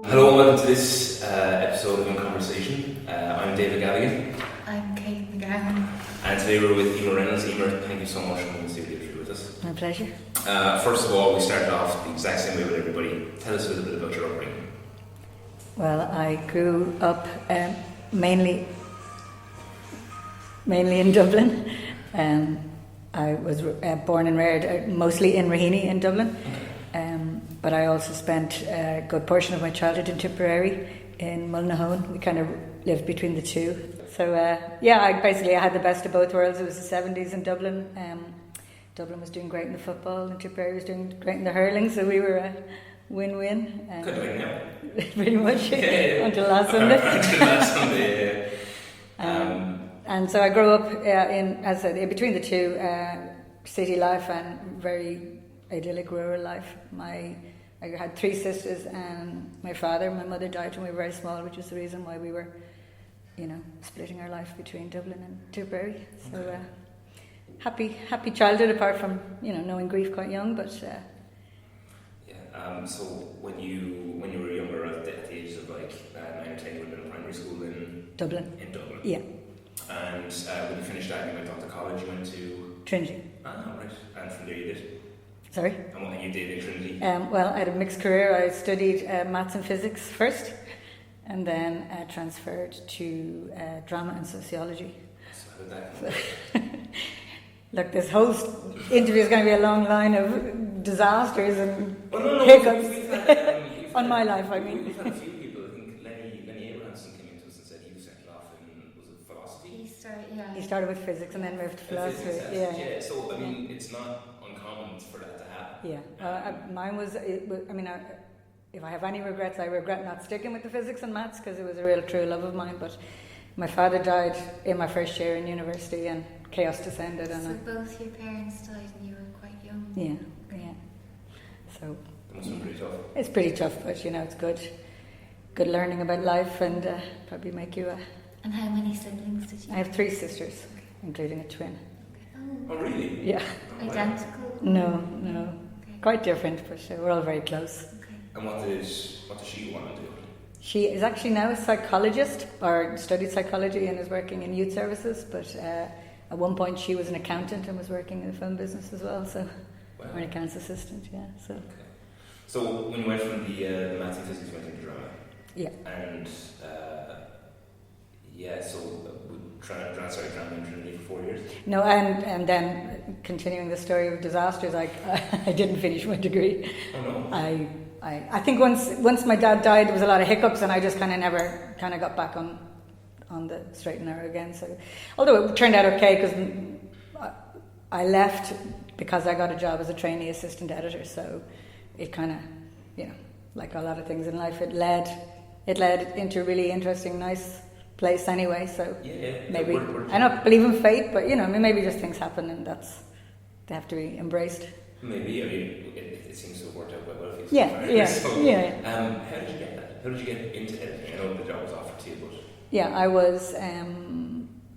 Hello and welcome to this episode of InConversation. I'm David Galligan. I'm Kate McMahon. And today we're with Emer Reynolds. Emer, thank you so much for coming to the interview with us. My pleasure. First of all, we started off the exact same way with everybody. Tell us a little bit about your upbringing. Well, I grew up mainly in Dublin. I was born and reared mostly in Raheny in Dublin. But I also spent a good portion of my childhood in Tipperary in Mullinahone. We kind of lived between the two. So I had the best of both worlds. It was the 70s in Dublin. Dublin was doing great in the football and Tipperary was doing great in the hurling, so we were a win-win. Good win, yeah. Pretty much, until last Sunday. Until last Sunday, yeah. And so I grew up in between the two, city life and very idyllic rural life. I had three sisters and my mother died when we were very small, which is the reason why we were, splitting our life between Dublin and Tipperary. So happy childhood, apart from knowing grief quite young, but. So when you were younger, at the ages of 9 or 10, you were in primary school in Dublin. In Dublin. Yeah. And when you finished that, you went off to college. You went to Trinity. Ah, right. And from there you did. Sorry? And what you did in Trinity? Well, I had a mixed career. I studied maths and physics first, and then transferred to drama and sociology. So how did that come? Look, this whole interview is going to be a long line of disasters and hiccups we've on my life, I mean. We've had a few people. I think Lenny Abrahamson came into us and said he was settled off in, was it philosophy? He started with physics and then moved to philosophy. Yeah, so I mean, it's not uncommon for that to happen. Yeah, mine was, if I have any regrets, I regret not sticking with the physics and maths because it was a real true love of mine, but my father died in my first year in university and chaos descended. So both your parents died and you were quite young? Yeah. So It must have been pretty tough. it's pretty tough, but it's good learning about life and probably make you And how many siblings did you I have three sisters, including a twin. Oh, really? Yeah. Identical? No. Okay. Quite different, but we're all very close. Okay. And what does she want to do? She is actually now a psychologist, or studied psychology and is working in youth services, but at one point she was an accountant and was working in the film business as well, so Wow. or an accounts assistant, yeah. So Okay. So when you went from the maths and physics, you went into drama. yeah. And started drama in Trinity for 4 years. No, and then continuing the story of disasters, I didn't finish my degree. Oh no. I think once my dad died, there was a lot of hiccups, and I just never got back on the straight and narrow again. So, although it turned out okay, because I left because I got a job as a trainee assistant editor. So it like a lot of things in life, it led into a really interesting, nice place anyway. So maybe I don't believe in fate, but maybe just things happen, and they have to be embraced. Maybe. I mean, it seems to have worked out quite well for you. Yeah. How did you get that? How did you get into editing? I know the job was offered to you, but Yeah, I was.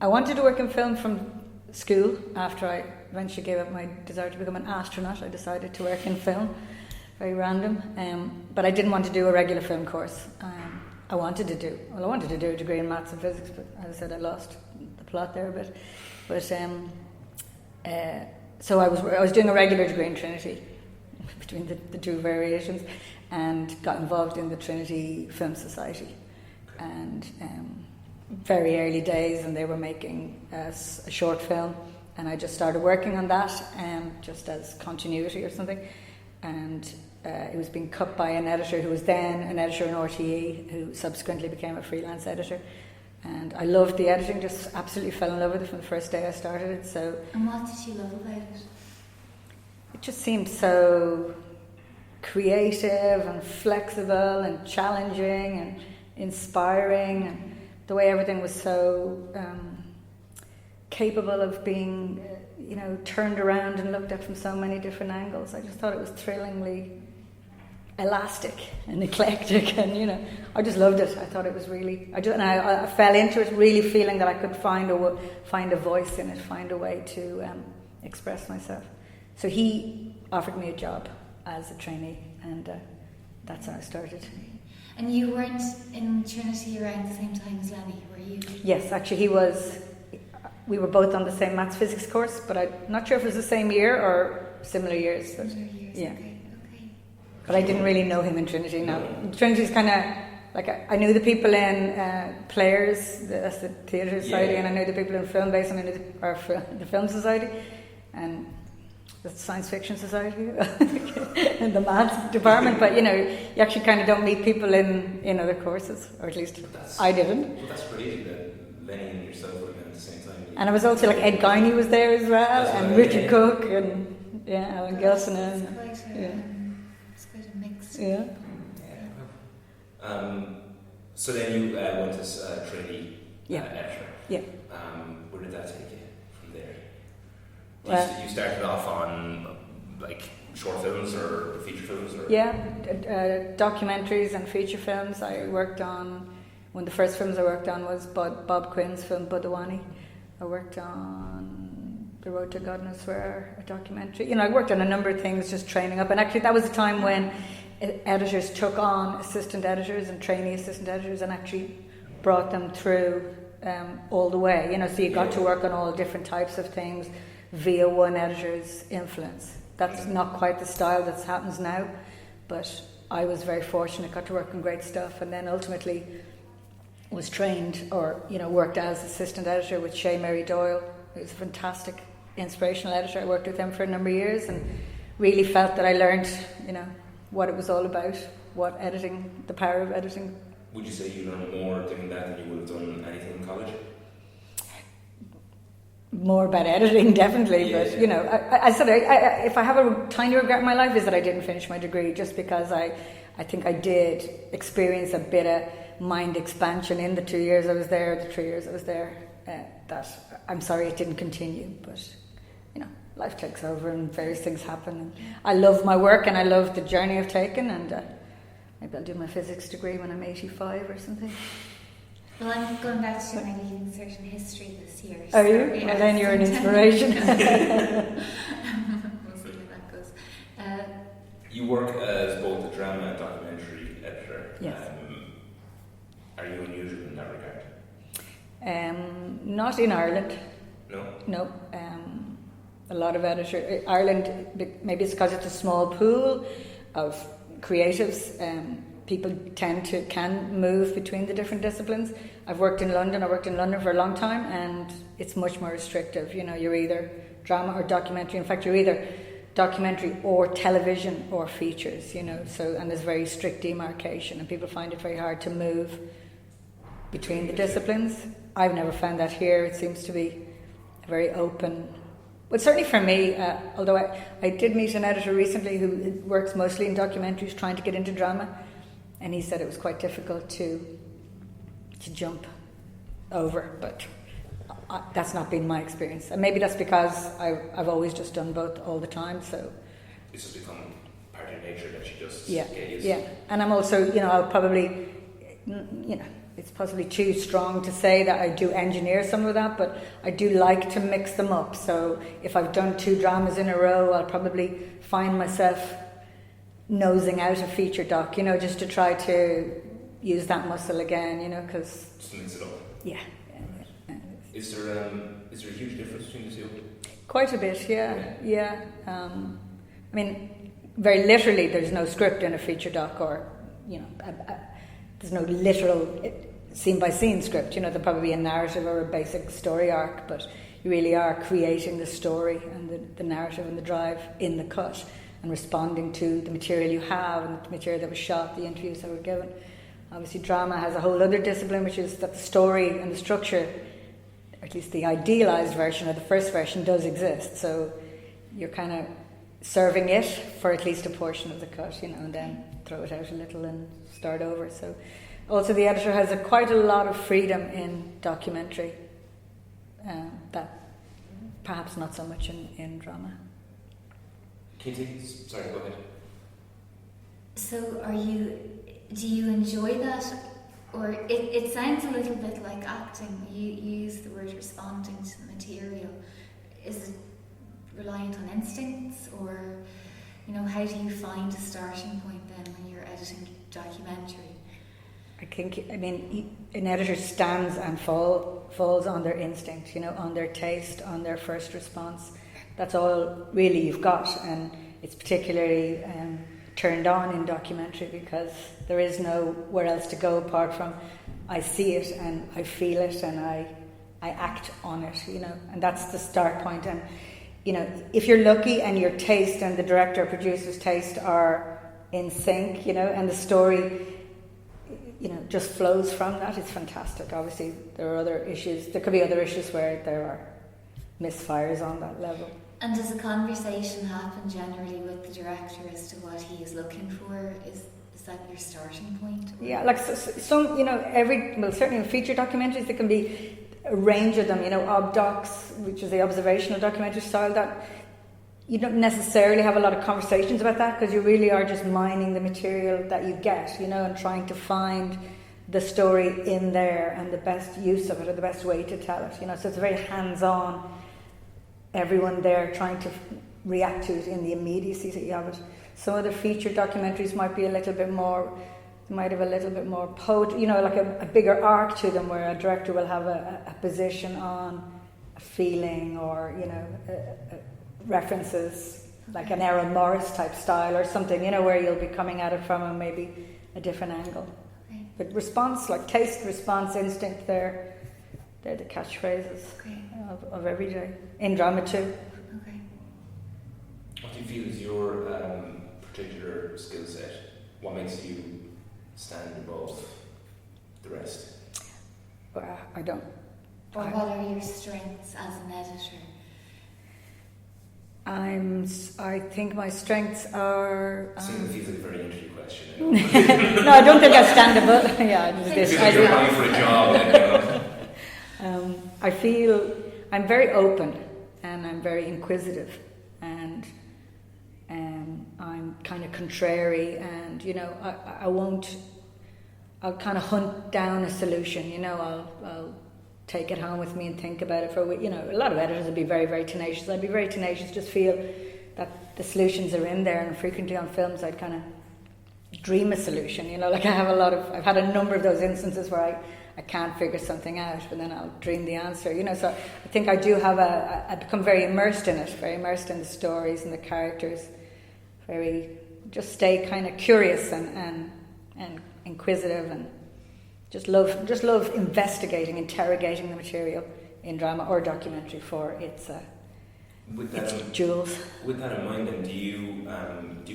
I wanted to work in film from school. After I eventually gave up my desire to become an astronaut, I decided to work in film. Very random. But I didn't want to do a regular film course. I wanted to do a degree in maths and physics, but as I said, I lost the plot there a bit. But so I was doing a regular degree in Trinity, between the two variations, and got involved in the Trinity Film Society. And very early days, and they were making a short film, and I just started working on that, just as continuity or something. And it was being cut by an editor who was then an editor in RTE, who subsequently became a freelance editor. And I loved the editing, just absolutely fell in love with it from the first day I started it. So. And what did you love about it? It just seemed so creative and flexible and challenging and inspiring, and the way everything was so capable of being turned around and looked at from so many different angles. I just thought it was thrillingly elastic and eclectic, and I just loved it. I thought it was really. I fell into it, really feeling that I could find a voice in it, find a way to express myself. So he offered me a job as a trainee, and that's how I started. And you weren't in Trinity around the same time as Lenny, were you? Yes, actually we were both on the same maths physics course, but I'm not sure if it was the same year or similar years. But, Similar years, yeah. okay. But I didn't really know him in Trinity, no. Trinity's kind of, like, I knew the people in Players, that's the Theatre Society, and I knew the people in Film Base, and I knew the Film Society, and the Science Fiction Society, and the Maths Department, but you actually kind of don't meet people in other courses, or at least I didn't. Well, that's crazy that Lenny and yourself would have been at the same time. And it was also like Ed Guiney was there as well, That's and right, Richard yeah. Cook, and Alan Gilson, and It's quite a mix. yeah. So then you went to Trinity editor. Yeah. Where did that take you from there? Well, You started off on like short films or feature films? Or? Yeah, documentaries and feature films. I worked on, one of the first films I worked on was Bob Quinn's film Budawani. I worked on The Road to God Knows Where, a documentary. I worked on a number of things, just training up. And actually that was a time when editors took on assistant editors and trainee assistant editors and actually brought them through all the way. So you got to work on all different types of things via one editor's influence. That's not quite the style that happens now, but I was very fortunate, got to work on great stuff, and then ultimately was trained or worked as assistant editor with Shea Mary Doyle, who's a fantastic inspirational editor. I worked with him for a number of years and really felt that I learned what it was all about, what editing, the power of editing. Would you say you learned more doing that than you would have done anything in college? More about editing, definitely, but I said if I have a tiny regret in my life is that I didn't finish my degree, just because I think I did experience a bit of mind expansion in the 2 years I was there, the 3 years I was there, that I'm sorry it didn't continue, but life takes over and various things happen. And I love my work and I love the journey I've taken, and maybe I'll do my physics degree when I'm 85 or something. Well, I'm going back to my leaving certain history this year. Are you? Yeah, well, then you're an inspiration. We'll see how that goes. You work as both a drama and documentary editor. Yes. Are you unusual in that regard? Not in Ireland. No? A lot of editors. Ireland, maybe it's because it's a small pool of creatives. People can move between the different disciplines. I've worked in London. I worked in London for a long time, and it's much more restrictive. You're either drama or documentary. In fact, you're either documentary or television or features. So, and there's very strict demarcation, and people find it very hard to move between the disciplines. I've never found that here. It seems to be very open. But certainly for me, although I did meet an editor recently who works mostly in documentaries, trying to get into drama, and he said it was quite difficult to jump over, but that's not been my experience. And maybe that's because I've always just done both all the time, so... This has become part of your nature that you just get used to. Yeah, and I'm also, I'll probably, it's possibly too strong to say that I do engineer some of that, but I do like to mix them up. So if I've done 2 dramas in a row, I'll probably find myself nosing out a feature doc, just to try to use that muscle again, because... Just to mix it up. Yeah. Is there a huge difference between the two? Quite a bit, yeah. I mean, very literally, there's no script in a feature doc, or, there's no literal scene-by-scene script. There'll probably be a narrative or a basic story arc, but you really are creating the story and the narrative and the drive in the cut and responding to the material you have and the material that was shot, the interviews that were given. Obviously, drama has a whole other discipline, which is that the story and the structure, or at least the idealised version or the first version, does exist. So you're kind of serving it for at least a portion of the cut, and then throw it out a little and start over. So also the editor has quite a lot of freedom in documentary, that perhaps not so much in drama. Sorry, go ahead. So do you enjoy that? Or it sounds a little bit like acting. You use the word responding to the material. Is it reliant on instincts, or how do you find a starting point then when you're editing documentary? an editor stands and falls on their instinct, on their taste, on their first response. That's all really you've got, and it's particularly turned on in documentary because there is nowhere else to go apart from I see it and I feel it and I act on it, and that's the start point. And if you're lucky and your taste and the director or producer's taste are in sync, and the story just flows from that, it's fantastic. Obviously there are other issues, there could be other issues where there are misfires on that level. And does a conversation happen generally with the director as to what he is looking for? Is that your starting point? Yeah, like some, certainly in feature documentaries there can be a range of them, obdocs, which is the observational documentary style, that you don't necessarily have a lot of conversations about that because you really are just mining the material that you get, and trying to find the story in there and the best use of it or the best way to tell it, so it's very hands-on, everyone there trying to react to it in the immediacy of it. Some of the feature documentaries might be a little bit more, might have a little bit more poetry, like a bigger arc to them, where a director will have a position on a feeling or, references, like an Errol Morris type style or something, where you'll be coming at it from maybe a different angle. Okay. But response, like taste, response, instinct, they're the catchphrases of every day. In drama too. Okay. What do you feel is your particular skill set? What makes you stand above the rest? I don't. Or what are your strengths as an editor? I think my strengths are. Seems it feels like a very interview question. No, I don't think I stand above. Yeah, feels like you're applying for a job. I feel I'm very open and I'm very inquisitive and I'm kind of contrary, and I won't. I'll kind of hunt down a solution. I'll take it home with me and think about it for a week. A lot of editors would be very, very tenacious. I'd be very tenacious, just feel that the solutions are in there, and frequently on films I'd kind of dream a solution, like I've had a number of those instances where I can't figure something out, but then I'll dream the answer, so I think I do have I become very immersed in it, very immersed in the stories and the characters, just stay kind of curious and inquisitive, and just love investigating, interrogating the material in drama or documentary for its jewels. With that in mind, then, do you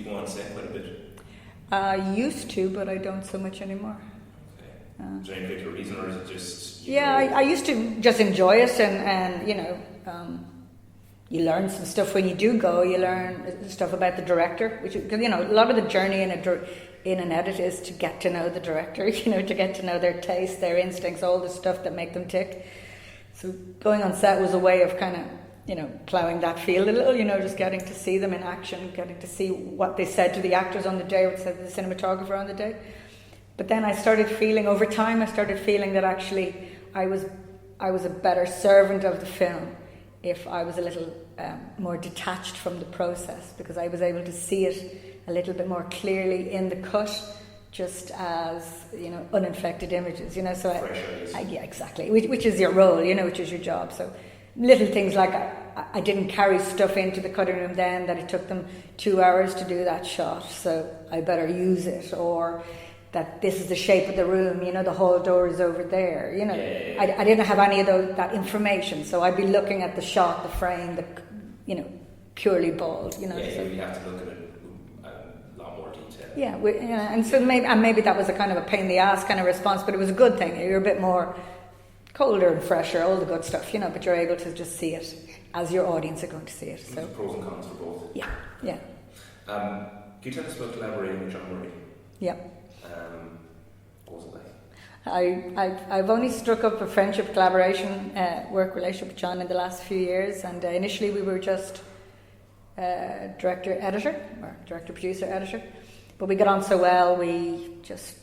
go on set quite a bit? I used to, but I don't so much anymore. Okay. Is there any particular reason, or is it just? I used to just enjoy it, and you learn some stuff when you do go. You learn stuff about the director, which a lot of the journey in an edit is to get to know the director, to get to know their taste, their instincts, all the stuff that make them tick. So going on set was a way of kind of, ploughing that field a little, just getting to see them in action, getting to see what they said to the actors on the day, what they said to the cinematographer on the day. But then over time, I started feeling that actually I was a better servant of the film if I was a little more detached from the process, because I was able to see it a little bit more clearly in the cut, just as uninfected images. So yeah, exactly, which is your role, which is your job. So little things like I didn't carry stuff into the cutting room then that it took them 2 hours to do that shot, so I better use it, or that this is the shape of the room, the hall door is over there, I didn't have any of that information, so I'd be looking at the shot, the frame, purely bald, Yeah, so you have to look at it with a lot more detail. Yeah, and so maybe that was a kind of a pain in the ass kind of response, but it was a good thing. You're a bit more colder and fresher, all the good stuff, but you're able to just see it as your audience are going to see it. So there's pros and cons for both. Yeah. Can you tell us about collaborating with John Murray? Yeah. What was it like? I've only struck up a friendship, collaboration, work relationship with John in the last few years, and initially we were just director-editor, or director-producer-editor, but we got on so well, we just,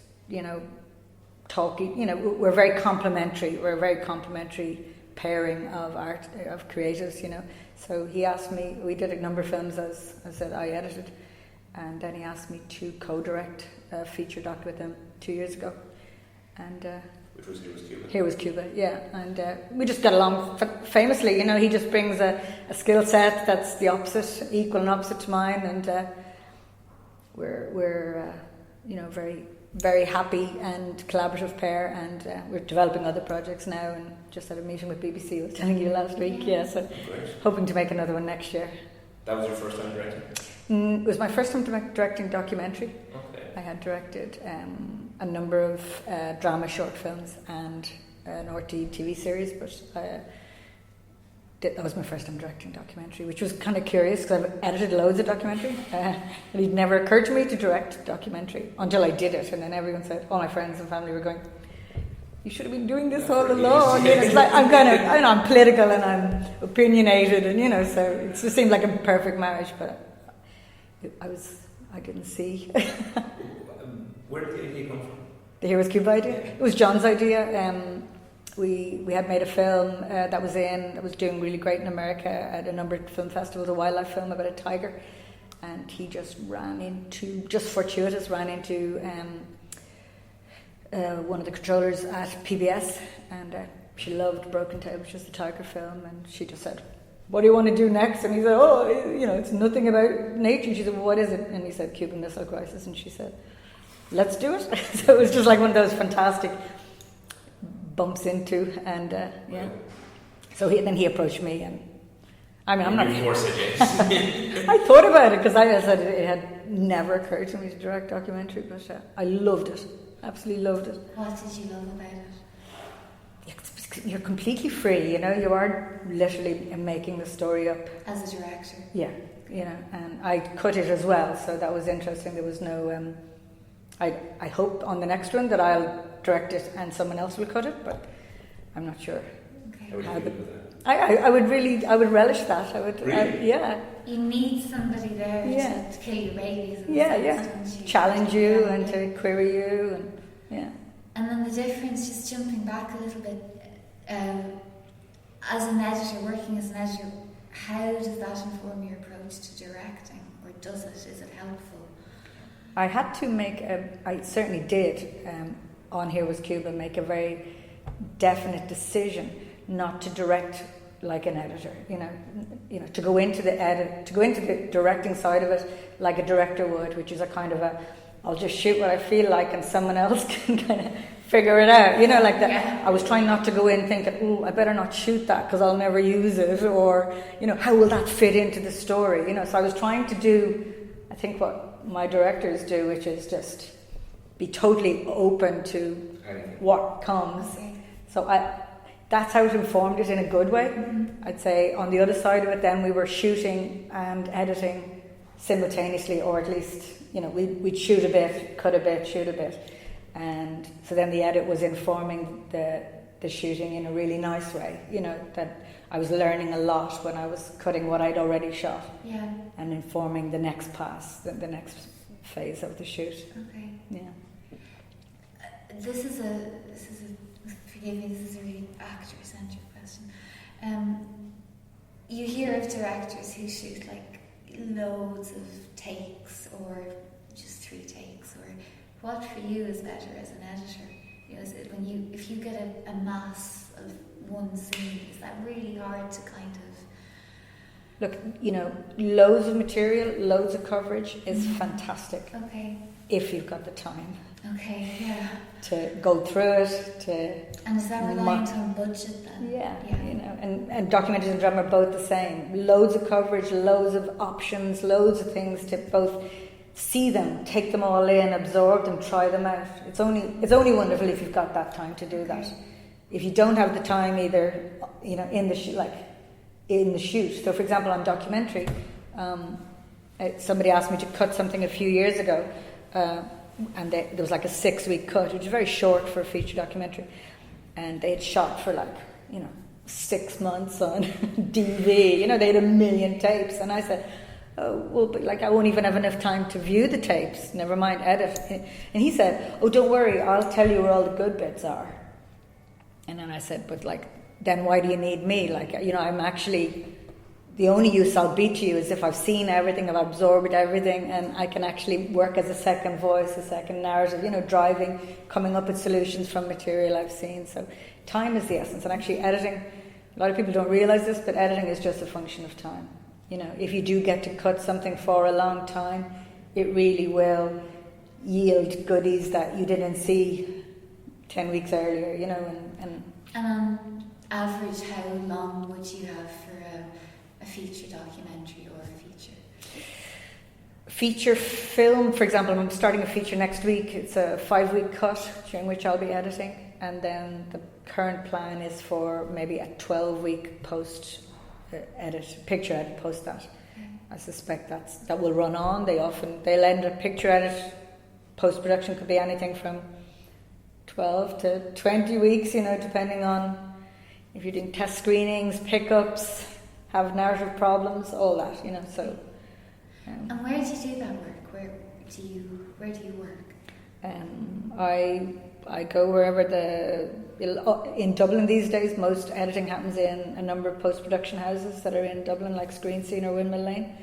talking, we're very complementary. We're a very complementary pairing of creatives, So he asked me, we did a number of films, as I said, I edited, and then he asked me to co-direct a feature doc with him 2 years ago. and Which was Here Was Cuba. Here Was Cuba, yeah. And we just got along famously. You know, he just brings a skill set that's the opposite, equal and opposite to mine, and we're you know, very, very happy and collaborative pair, and we're developing other projects now, and just had a meeting with BBC, I was telling you last week, yeah, so Great. hoping to make another one next year. That was your first time directing? It was my first time directing documentary. Okay. I had directed a number of drama short films and an RT TV series, but that was my first time directing documentary, which was kind of curious because I've edited loads of documentary. It never occurred to me to direct documentary until I did it, and then everyone said, all my friends and family were going, "You should have been doing this all along." You know, it's like I'm political and I'm opinionated, and you know, so it just seemed like a perfect marriage. But I didn't see. Where did the idea come from? The Here Was Cuba idea. It was John's idea. We had made a film that was doing really great in America at a number of film festivals, a wildlife film about a tiger, and he just ran into one of the controllers at PBS, and she loved Broken Tail, which was the tiger film, and she just said, "What do you want to do next?" And he said, "Oh, you know, it's nothing about nature." And she said, "Well, what is it?" And he said, "Cuban Missile Crisis." And she said, "Let's do it." So it was just like one of those fantastic bumps into, and yeah. So he approached me, and I mean, I'm not. Before said yes. I thought about it because I said it had never occurred to me to direct documentary, but I loved it. Absolutely loved it. What did you love about it? You're completely free, you know. You are literally making the story up As a director? Yeah, you know, and I cut it as well, so that was interesting. There was no. I hope on the next one that I'll direct it and someone else will cut it, but I'm not sure. Okay. How would you feel with that? I would relish that. I would. Really? Yeah. You need somebody there Yeah. to kill your babies. Yeah. Challenge you and to query you, and yeah. And then the difference, just jumping back a little bit, as an editor, working as an editor, how does that inform your approach to directing, or does it? Is it helpful? I had to I certainly did, on Here Was Cuba, make a very definite decision not to direct like an editor, you know, to go into the directing side of it like a director would, which is a kind of I'll just shoot what I feel like and someone else can kind of figure it out, you know, like that. Yeah. I was trying not to go in thinking, "Oh, I better not shoot that because I'll never use it," or, you know, "How will that fit into the story?" You know, so I was trying to do, I think, what my directors do, which is just be totally open to what comes. Okay. So that's how it informed it in a good way. Mm-hmm. I'd say on the other side of it, then we were shooting and editing simultaneously, or at least, you know, we'd shoot a bit, cut a bit, shoot a bit, and so then the edit was informing the shooting in a really nice way. You know, that I was learning a lot when I was cutting what I'd already shot, Yeah. and informing the next pass, the next phase of the shoot. Okay. Yeah. This is a forgive me, this is a really actor-centric question. You hear of directors who shoot like loads of takes, or just 3 takes, or what for you is better as an editor? You know, is it if you get a mass of one scene, is that really hard to kind of? Look, you know, loads of material, loads of coverage is fantastic. Okay. If you've got the time. Okay, yeah. To go through it, And is that reliant on budget then? Yeah, you know, and documentaries and drama are both the same. Loads of coverage, loads of options, loads of things to both see them, take them all in, absorb them, try them out. It's only wonderful if you've got that time to do that. If you don't have the time, either, you know, in the shoot. So, for example, on documentary, somebody asked me to cut something a few years ago. And there was like a 6-week cut, which is very short for a feature documentary, and they had shot for 6 months on DV, you know, they had 1 million tapes, and I said, "Oh, well, but I won't even have enough time to view the tapes, never mind edit." And he said, "Oh, don't worry, I'll tell you where all the good bits are." And then I said, "But then why do you need me? You know, I'm actually the only use I'll be to you is if I've seen everything, I've absorbed everything, and I can actually work as a second voice, a second narrative, driving, coming up with solutions from material I've seen. So time is the essence. And actually editing, a lot of people don't realise this, but editing is just a function of time. If you do get to cut something for a long time, it really will yield goodies that you didn't see 10 weeks earlier, And on average, how long would you have for a feature documentary or a feature film? For example, I'm starting a feature next week. It's a 5-week cut during which I'll be editing, and then the current plan is for maybe a 12-week picture edit post that. I suspect that will run on. They'll end a picture edit. Post-production could be anything from 12 to 20 weeks, depending on if you're doing test screenings, pickups, have narrative problems, all that, so. And where do you do that work? Where do you work? I go wherever in Dublin these days, most editing happens in a number of post-production houses that are in Dublin, like Screen Scene or Windmill Lane.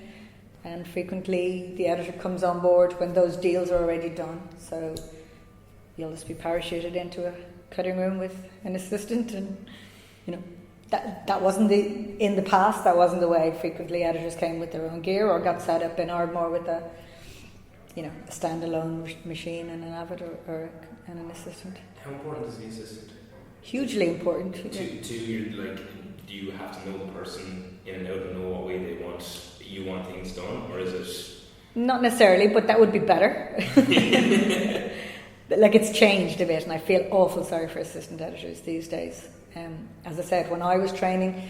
And frequently the editor comes on board when those deals are already done. So you'll just be parachuted into a cutting room with an assistant, and that wasn't in the past. That wasn't the way. Frequently editors came with their own gear or got set up in Ardmore with a standalone machine and an avid and an assistant. How important is the assistant? Hugely important. To you, do you have to know the person in and out and know what way you want things done, or is it? Not necessarily, but that would be better. It's changed a bit, and I feel awful sorry for assistant editors these days. As I said, when I was training,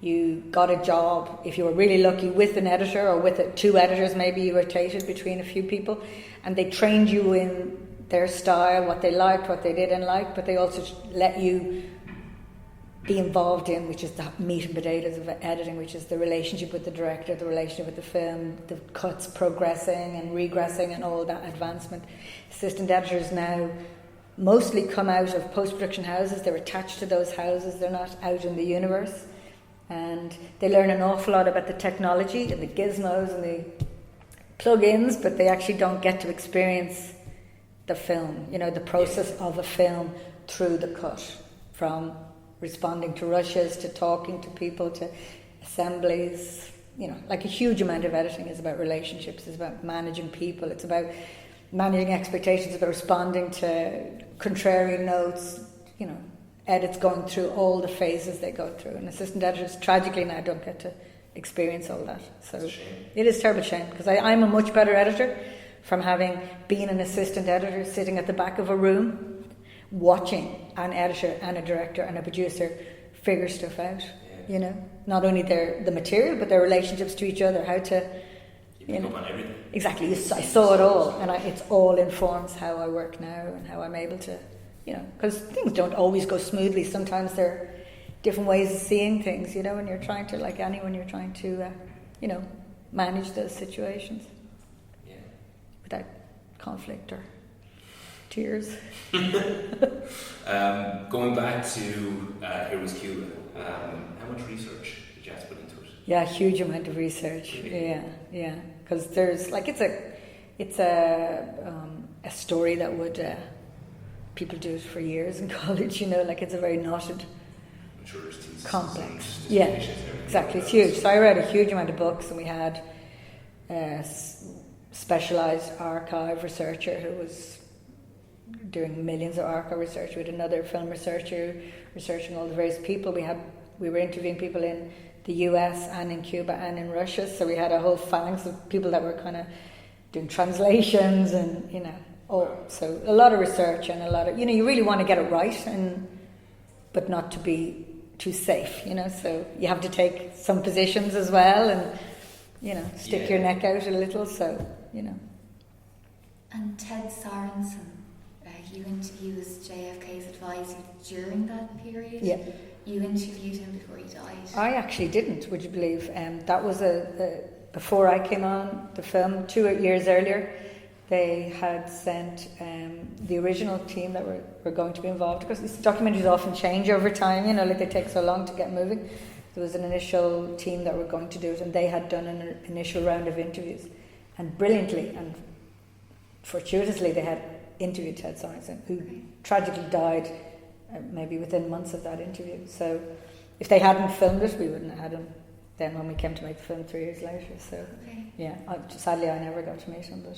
you got a job, if you were really lucky, with an editor or with 2 editors. Maybe you rotated between a few people, and they trained you in their style, what they liked, what they didn't like, but they also let you be involved in, which is the meat and potatoes of editing, which is the relationship with the director, the relationship with the film, the cuts progressing and regressing and all that advancement. Assistant editors now mostly come out of post-production houses. They're attached to those houses. They're not out in the universe. And they learn an awful lot about the technology and the gizmos and the plug-ins, but they actually don't get to experience the film, the process of a film through the cut, from responding to rushes, to talking to people, to assemblies. A huge amount of editing is about relationships, it's about managing people, it's about managing expectations, it's about responding to contrary notes, edits going through all the phases they go through. And assistant editors, tragically now, don't get to experience all that. So it is a terrible shame, because I'm a much better editor from having been an assistant editor sitting at the back of a room watching an editor and a director and a producer figure stuff out. Not only the material, but their relationships to each other, how to pick up on everything. Exactly, I saw it all, and it's all informs how I work now and how I'm able to, because things don't always go smoothly. Sometimes there are different ways of seeing things, when you're trying to, like anyone, you're trying to manage those situations without conflict or tears. Going back to Was Cuba, how much research did you have to put into it? Yeah, a huge amount of research. Really? Yeah, because there's it's a story that would people do it for years in college. It's a very knotted, I'm sure there's theses, complex. Yeah, exactly. It's huge. So I read a huge amount of books, and we had a specialised archive researcher who was doing millions of archive research. We had another film researcher researching all the various people. We were interviewing people in the US and in Cuba and in Russia, so we had a whole phalanx of people that were kind of doing translations and so a lot of research and a lot of you really want to get it right, but not to be too safe, so you have to take some positions as well and stick your neck out a little, so And Ted Sorensen, he was JFK's advisor during that period. Yeah. You interviewed him before he died. I actually didn't, would you believe? That was before I came on the film, 2 years earlier. They had sent the original team that were going to be involved, because these documentaries often change over time, they take so long to get moving. There was an initial team that were going to do it, and they had done an initial round of interviews, and brilliantly and fortuitously they had interviewed Ted Sorensen, who tragically died maybe within months of that interview. So if they hadn't filmed it, we wouldn't have had him then when we came to make the film 3 years later. So yeah, sadly I never got to meet him, but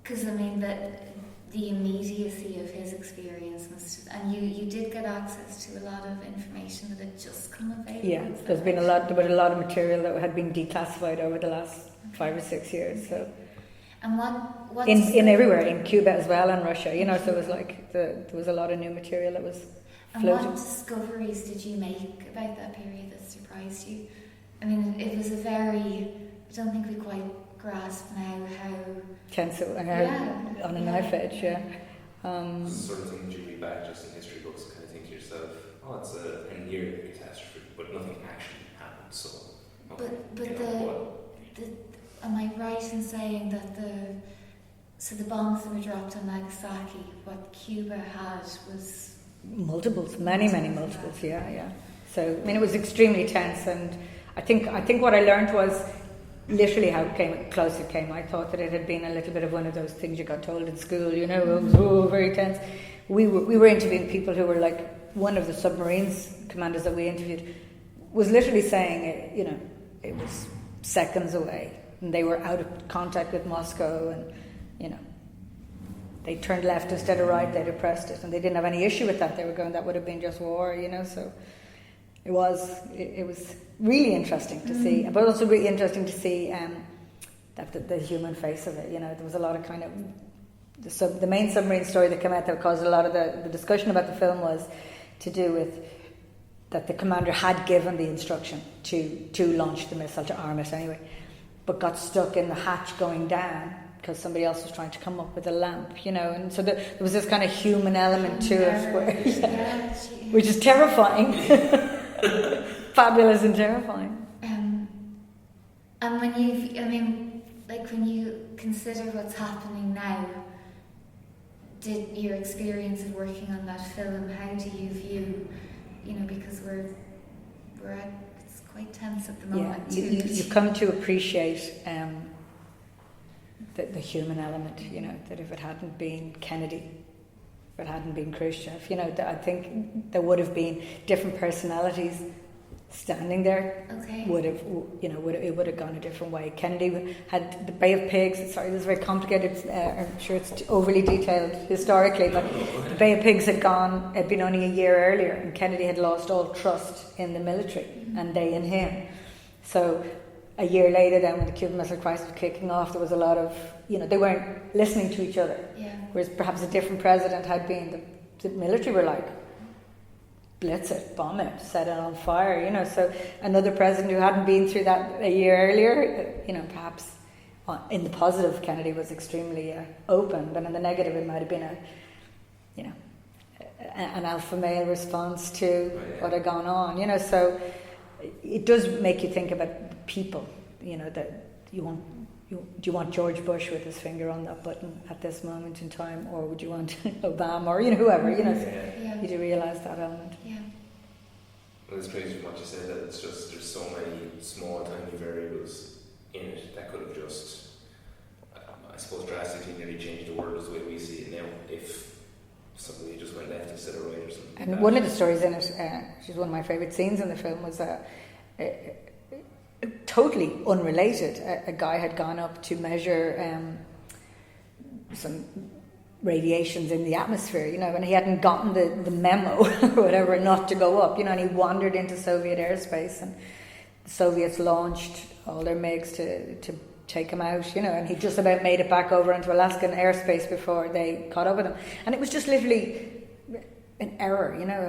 because I mean the immediacy of his experience must have, and you did get access to a lot of information that had just come available. Yeah, there was a lot of material that had been declassified over the last 5 or 6 years. So and what in everywhere, in Cuba as well, and Russia, you know, so it was like there was a lot of new material that was floating. And what discoveries did you make about that period that surprised you? I mean, it was a very, I don't think we quite grasp now how tense it on a knife edge, sort of things you read back just in history books, kind of think to yourself, oh, it's a near catastrophe, but nothing actually happened. So, am I right in saying that the bombs that were dropped on Nagasaki, what Cuba had was multiples, many multiples, yeah. So I mean, it was extremely tense, and I think what I learned was literally how close it came. I thought that it had been a little bit of one of those things you got told in school, you know, it was very tense. We were interviewing people who were like, one of the submarines commanders that we interviewed was literally saying, you know, it was seconds away, and they were out of contact with Moscow, and you know, they turned left instead of right, they depressed it, and they didn't have any issue with that. They were going, that would have been just war, you know. So it was really interesting to see, but also really interesting to see that the human face of it. You know, there was a lot of kind of the main submarine story that came out that caused a lot of the discussion about the film was to do with that the commander had given the instruction to launch the missile, to arm it anyway, but got stuck in the hatch going down because somebody else was trying to come up with a lamp, you know, and so there was this kind of human element to it, which is terrifying, fabulous and terrifying. And when you consider what's happening now, did your experience of working on that film, how do you view, you know, because it's quite tense at the moment. Yeah, you come to appreciate the human element, you know, that if it hadn't been Kennedy, if it hadn't been Khrushchev, you know, I think there would have been different personalities standing there. Okay. It would have gone a different way. Kennedy had the Bay of Pigs. Sorry, this is very complicated. I'm sure it's overly detailed historically, but the Bay of Pigs had been only a year earlier, and Kennedy had lost all trust in the military, and they in him. So a year later, then when the Cuban Missile Crisis was kicking off, there was a lot of, you know, they weren't listening to each other. Yeah. Whereas perhaps a different president had been, the military were like, blitz it, bomb it, set it on fire, you know. So another president who hadn't been through that a year earlier, you know, perhaps in the positive, Kennedy was extremely open, but in the negative, it might have been an alpha male response to what had gone on, you know. So it does make you think about people, you know, that do you want George Bush with his finger on that button at this moment in time, or would you want Obama, or, you know, whoever, you know. Yeah. You do realise that element. Yeah. Well, it's crazy from what you said, that it's just, there's so many small tiny variables in it that could have just, I suppose, drastically nearly changed the world as the way we see it now, if somebody just went left instead of right or something. And one of the stories in it, which is one of my favourite scenes in the film, was totally unrelated. A guy had gone up to measure some radiations in the atmosphere, you know, and he hadn't gotten the memo or whatever not to go up, you know, and he wandered into Soviet airspace, and the Soviets launched all their MiGs to take him out, you know, and he just about made it back over into Alaskan airspace before they caught up with him. And it was just literally an error, you know,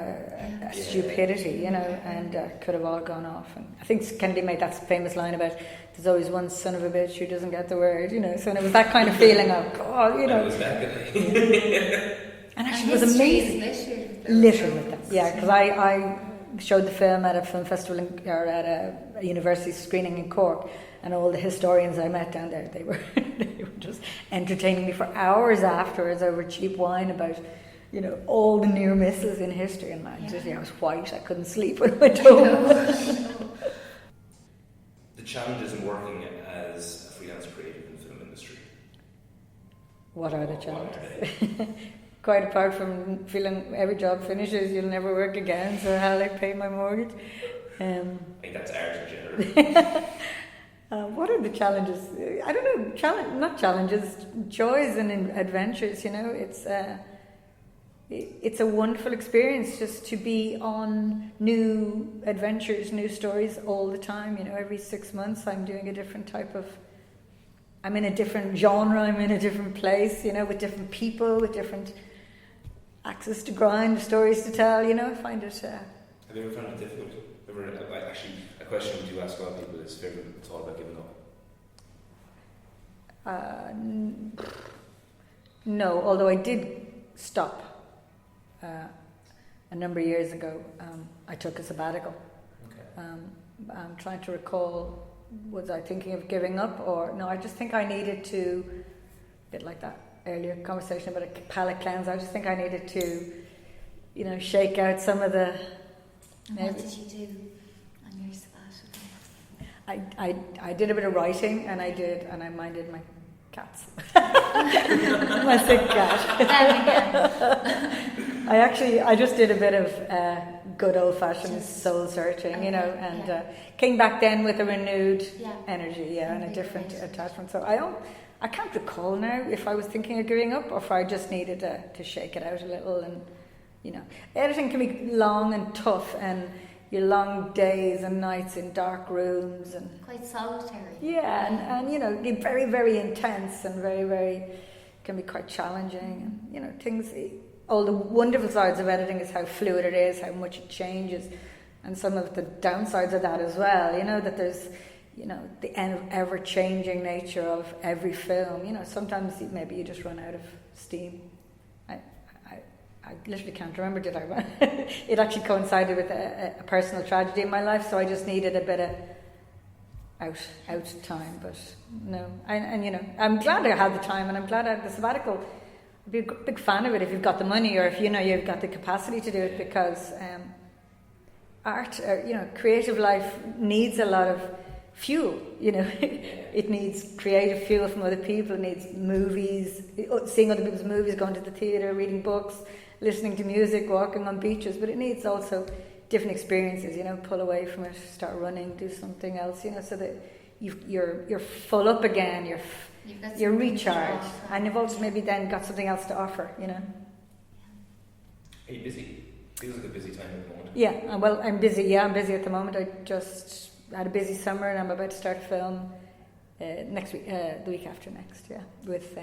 a stupidity, you know, and could have all gone off. And I think Kennedy made that famous line about, there's always one son of a bitch who doesn't get the word, you know. So it was that kind of feeling of, God, you know. It was that good. And actually, it was amazing. Literally with them, yeah. Because I showed the film at a film festival or at a university screening in Cork, and all the historians I met down there, they were just entertaining me for hours afterwards over cheap wine about you know, all the near misses in history, and I was white. I couldn't sleep when I went home. The challenges in working as a freelance creative in the film industry. What are the challenges? Quite apart from feeling every job finishes, you'll never work again, so how'll I pay my mortgage? I think that's art in general. What are the challenges? I don't know, not challenges, joys and adventures, you know. It's a wonderful experience just to be on new adventures, new stories all the time. You know, every 6 months I'm doing a different type of... I'm in a different genre, I'm in a different place, you know, with different people, with different axes to grind, stories to tell, you know. I find it... Have you ever found it difficult? Actually, a question we do ask a lot of people is if it's all about giving up. No, although I did stop a number of years ago. I took a sabbatical. Okay. I'm trying to recall, was I thinking of giving up or no? I just think I needed to, a bit like that earlier conversation about a palate cleanse. I just think I needed to, you know, shake out some of the... And what did you do on your sabbatical? I did a bit of writing, and I minded my cats. My sick cat. I just did a bit of good old fashioned soul searching, you know, and came back then with a renewed energy, and a different attachment. So I can't recall now if I was thinking of giving up or if I just needed to shake it out a little. And you know, editing can be long and tough, and your long days and nights in dark rooms and quite solitary. Yeah, and you know, very, very intense and very, very can be quite challenging. And you know, things. All the wonderful sides of editing is how fluid it is, how much it changes, and some of the downsides of that as well. You know, that there's, you know, the ever changing nature of every film. You know, sometimes maybe you just run out of steam. I literally can't remember, did I run? It actually coincided with a personal tragedy in my life, so I just needed a bit of out time. But no, and you know, I'm glad I had the time, and I'm glad I had the sabbatical. I'd be a big fan of it if you've got the money, or if you know you've got the capacity to do it, because art, you know, creative life needs a lot of fuel. You know, it needs creative fuel from other people. It needs movies, seeing other people's movies, going to the theatre, reading books, listening to music, walking on beaches. But it needs also different experiences. You know, pull away from it, start running, do something else. You know, so that you're full up again. You're recharged, and you've also maybe then got something else to offer. You know. Are you busy? Feels like a busy time at the moment. Yeah, well, I'm busy. Yeah, I'm busy at the moment. I just had a busy summer, and I'm about to start a film next week, the week after next. Yeah, with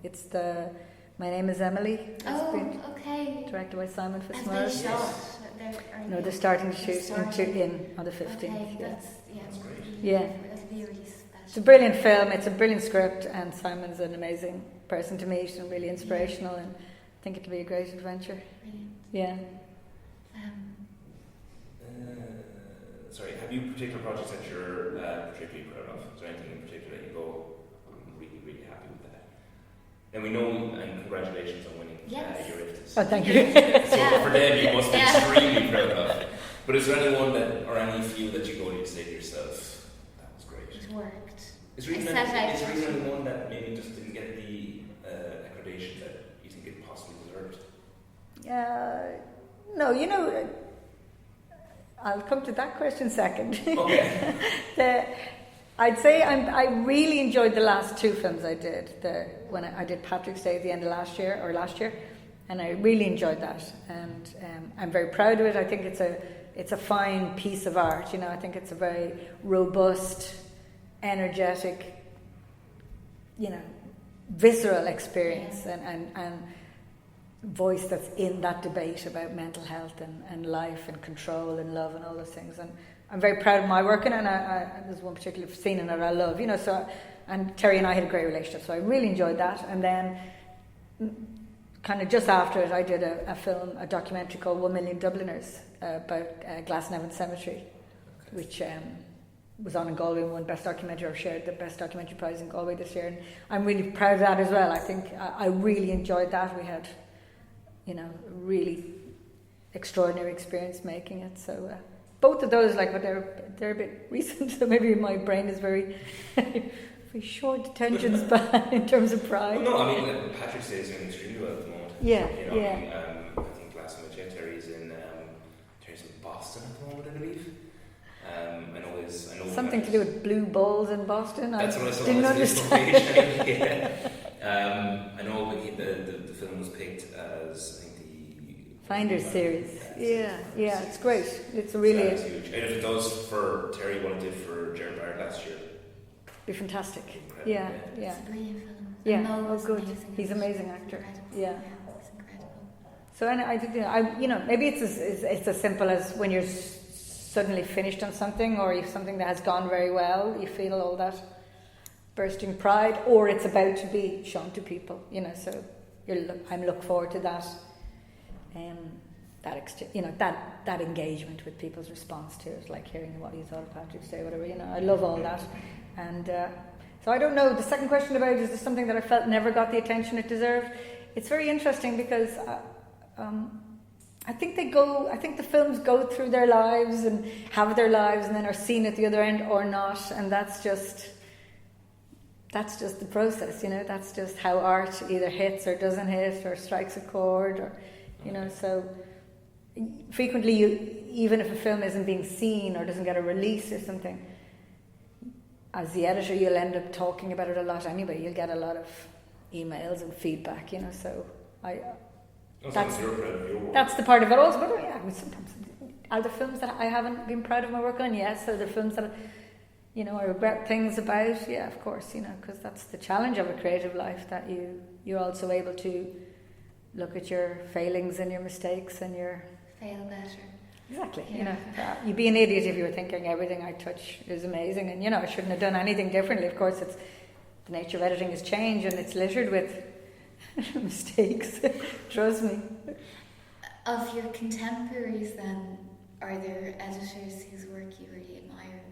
it's the My Name Is Emily. Okay. Directed by Simon Have Fitzmaurice. they shot? No, they're starting to shoot in on the 15th. Okay, yeah. That's great. Yeah. That'll be really special. It's a brilliant film. It's a brilliant script, and Simon's an amazing person to meet and really inspirational. And I think it'll be a great adventure. Brilliant. Yeah. Sorry, have you particular projects that you're particularly proud of? Is there anything in particular that you go, I'm really, really happy with that? And we know, and congratulations on winning your IFTAs. Oh, thank you. So for them, you must be extremely proud of. But is there anyone or any few that you go to say to yourself, that was great? It worked. Is there even anyone that maybe just didn't get the accreditation that you think it possibly deserved? No, you know, I'll come to that question second. Okay. I'd say I really enjoyed the last two films I did. When I did Patrick's Day at the end of last year, and I really enjoyed that. And I'm very proud of it. I think it's a fine piece of art. You know, I think it's a very robust, energetic, you know, visceral experience, and voice that's in that debate about mental health and life and control and love and all those things. And I'm very proud of my work, and there's one particular scene in it I love, you know. So, and Terry and I had a great relationship, so I really enjoyed that. And then, kind of just after it, I did a documentary called 1 Million Dubliners about Glasnevin Cemetery, which was on in Galway and won Best Documentary, or shared the Best Documentary Prize in Galway this year. And I'm really proud of that as well. I think I really enjoyed that. We had, really extraordinary experience making it. So both of those, but they're a bit recent, so maybe my brain is very very short attention span in terms of pride. Well, no, I mean Patrick stays doing extremely well at the moment. Yeah, I think last time I checked, Terry's in Boston at the moment, I believe. I know something to do with blue balls in Boston. That's what I saw. Didn't understand. I know the film was picked as, I think, the Finder's series. Yeah, it's great. It's really so huge. And if it does for Terry what it did for Jared Barrett last year, be fantastic. Incredible. Yeah. It's a brilliant film. Yeah. And Mo was Good. amazing. He's an amazing actor. Incredible. Yeah. It's incredible. So and I think maybe it's as simple as when you're suddenly finished on something, or if something that has gone very well, you feel all that bursting pride, or it's about to be shown to people. So I'm looking forward to that. That engagement with people's response to it, like hearing what you thought of Patrick's Day, whatever. I love all that, and so I don't know. The second question about is this something that I felt never got the attention it deserved? It's very interesting because I think the films go through their lives and have their lives, and then are seen at the other end or not, and that's just the process. That's just how art either hits or doesn't hit, or strikes a chord, or so. Frequently, even if a film isn't being seen or doesn't get a release or something, as the editor, you'll end up talking about it a lot anyway. You'll get a lot of emails and feedback, So that's the part of it also. But sometimes are there films that I haven't been proud of my work on? Yes. Are there films that I regret things about? Yeah, of course. Because that's the challenge of a creative life, that you're also able to look at your failings and your mistakes and your fail better. Exactly. Yeah. You'd be an idiot if you were thinking everything I touch is amazing, and I shouldn't have done anything differently. Of course, it's the nature of editing has changed, and it's littered with mistakes. Trust me. Of your contemporaries, then, are there editors whose work you really admire?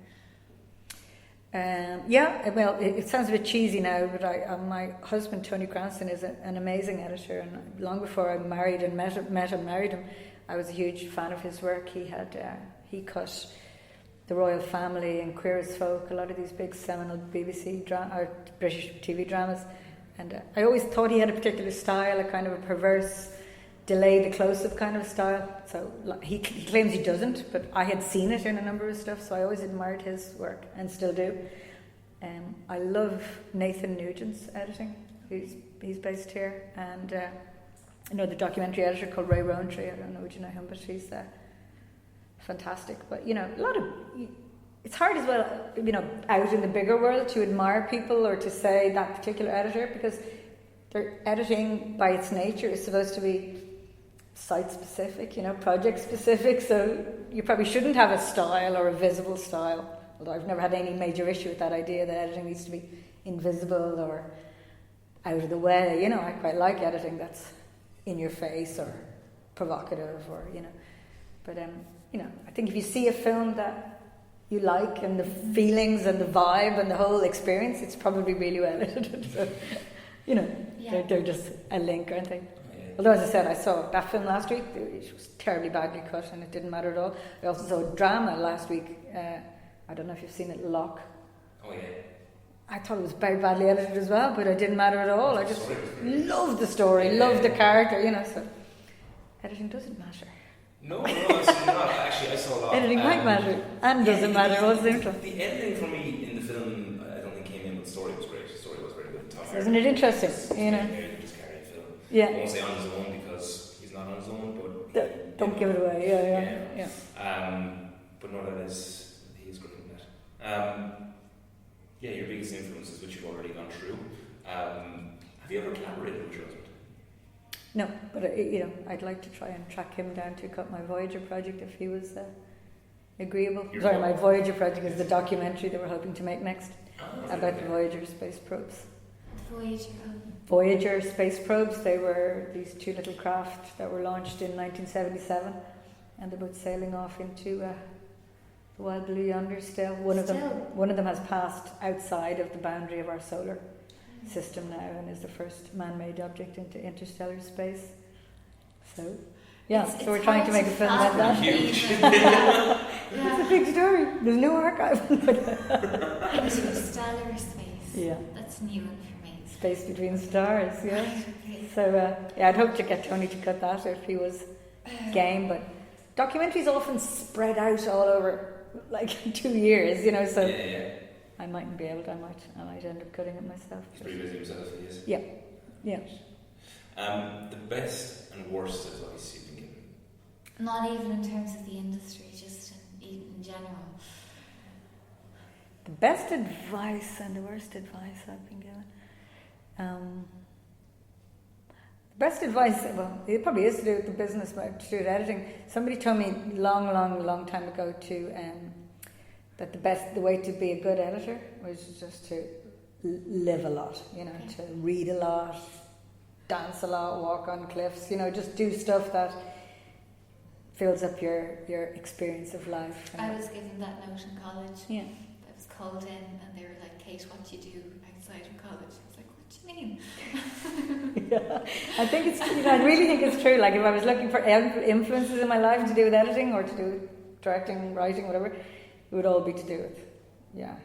Well, it sounds a bit cheesy now, but my husband Tony Cranston is an amazing editor, and long before I married and met him, married him, I was a huge fan of his work. He cut The Royal Family and Queer as Folk, a lot of these big seminal BBC or British TV dramas, and I always thought he had a particular style, a kind of a perverse, delayed close-up kind of style. So he claims he doesn't, but I had seen it in a number of stuff, so I always admired his work and still do. I love Nathan Nugent's editing. He's based here, and I know the documentary editor called Ray Rowntree. I don't know, would you know him? But he's fantastic. But it's hard as well, out in the bigger world to admire people or to say that particular editor, because their editing by its nature is supposed to be site specific, project specific. So you probably shouldn't have a style or a visible style. Although I've never had any major issue with that idea that editing needs to be invisible or out of the way. I quite like editing that's in your face or provocative, or but I think if you see a film that you like, and the feelings and the vibe and the whole experience, it's probably really well edited. So they're just a link, aren't they? Although, as I said, I saw that film last week. It was terribly badly cut, and it didn't matter at all. I also saw a drama last week. I don't know if you've seen it, Locke. Oh yeah. I thought it was very badly edited as well, but it didn't matter at all. I just loved the story, loved the character, so editing doesn't matter. No, absolutely not. Actually, I saw a lot. Editing might matter, and doesn't matter all the same time. The editing for me in the film, I don't think came in, but the story was great. The story was very good. Isn't it interesting? Just carry the film. Yeah. I won't say on his own because he's not on his own, but don't give it away. Yeah. But no, he's great in that. Your biggest influences, which you've already gone through. Have you ever collaborated with your husband? No, but I'd like to try and track him down to cut my Voyager project if he was agreeable. My Voyager project is the documentary that we're hoping to make next about the Voyager space probes. Voyager space probes. They were these two little craft that were launched in 1977, and they're both sailing off into the wild blue yonder. Still, one of them has passed outside of the boundary of our solar system now, and is the first man-made object into interstellar space. So, yeah, It's so we're trying to hard make a film about that. Huge. Yeah. It's a big story. There's no archive. Interstellar space. Yeah. That's new one for me. Space between stars, yeah. Right, okay. So, yeah, I'd hope to get Tony to cut that if he was game, but documentaries often spread out all over like 2 years, you know, so Yeah. I mightn't be able to, I might end up cutting it myself. He's pretty busy himself, he is. Yeah, yeah. The best and worst advice you've been given? Not even in terms of the industry, just in general. The best advice and the worst advice I've been given. The best advice, well, it probably is to do with the business, but to do with editing. Somebody told me long time ago that the way to be a good editor was just to live a lot, you know, to read a lot, dance a lot, walk on cliffs, you know, just do stuff that fills up your experience of life. I was given that note in college. Yeah. I was called in and they were like, Kate, what do you do outside of college? I was like, what do you mean? Yeah, I think it's, you know, I really think it's true. Like if I was looking for influences in my life to do with editing or to do with directing, writing, whatever, it would all be to do with, yeah.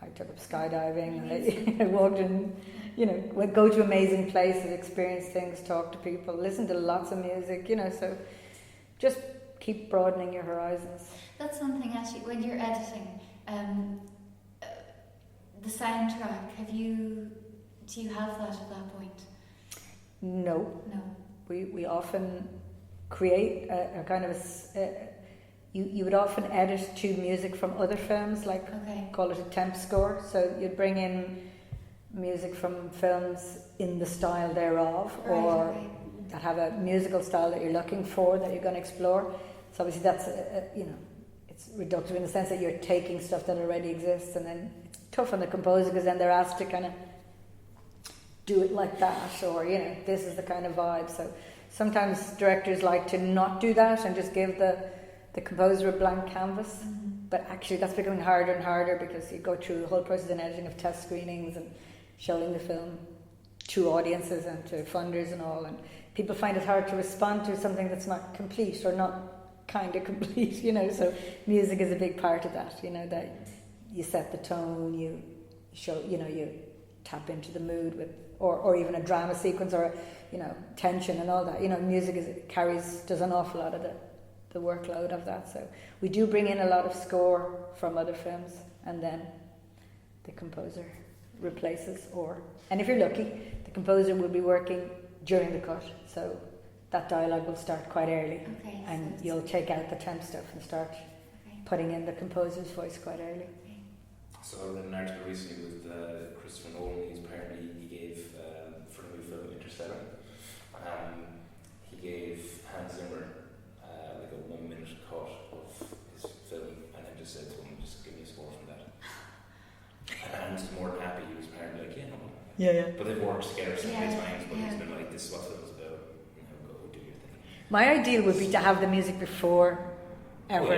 I took up skydiving, I walked in, you know, go to amazing places, experience things, talk to people, listen to lots of music, you know, so just keep broadening your horizons. That's something actually, when you're editing, the soundtrack, do you have that at that point? No. No. We often create a kind of you would often edit to music from other films, like call it a temp score. So you'd bring in music from films in the style thereof, or that have a musical style that you're looking for, that you're going to explore. So obviously that's you know, it's reductive in the sense that you're taking stuff that already exists, and then it's tough on the composer because then they're asked to kind of do it like that, or you know, this is the kind of vibe. So sometimes directors like to not do that and just give the composer a blank canvas, but actually that's becoming harder and harder because you go through the whole process in editing of test screenings and showing the film to audiences and to funders and all, and people find it hard to respond to something that's not complete or not kind of complete, you know. So music is a big part of that, you know, that you set the tone, you show, you know, you tap into the mood with, or even a drama sequence, or you know, tension and all that, you know. Music does an awful lot of the workload of that. So we do bring in a lot of score from other films, and then the composer replaces, and if you're lucky, the composer will be working during the cut, so that dialogue will start quite early, and you'll take out the temp stuff and start putting in the composer's voice quite early. So I read an article recently with Christopher Nolan. He gave for the new film Interstellar, he gave Hans Zimmer like a 1 minute cut of his film, and I just said to him, just give me a score from that. And Hans was more than happy. He was apparently like, yeah. But they've worked together so many times, but he's been like, this is what film's about, you know, go do your thing. My ideal would be to have the music before ever,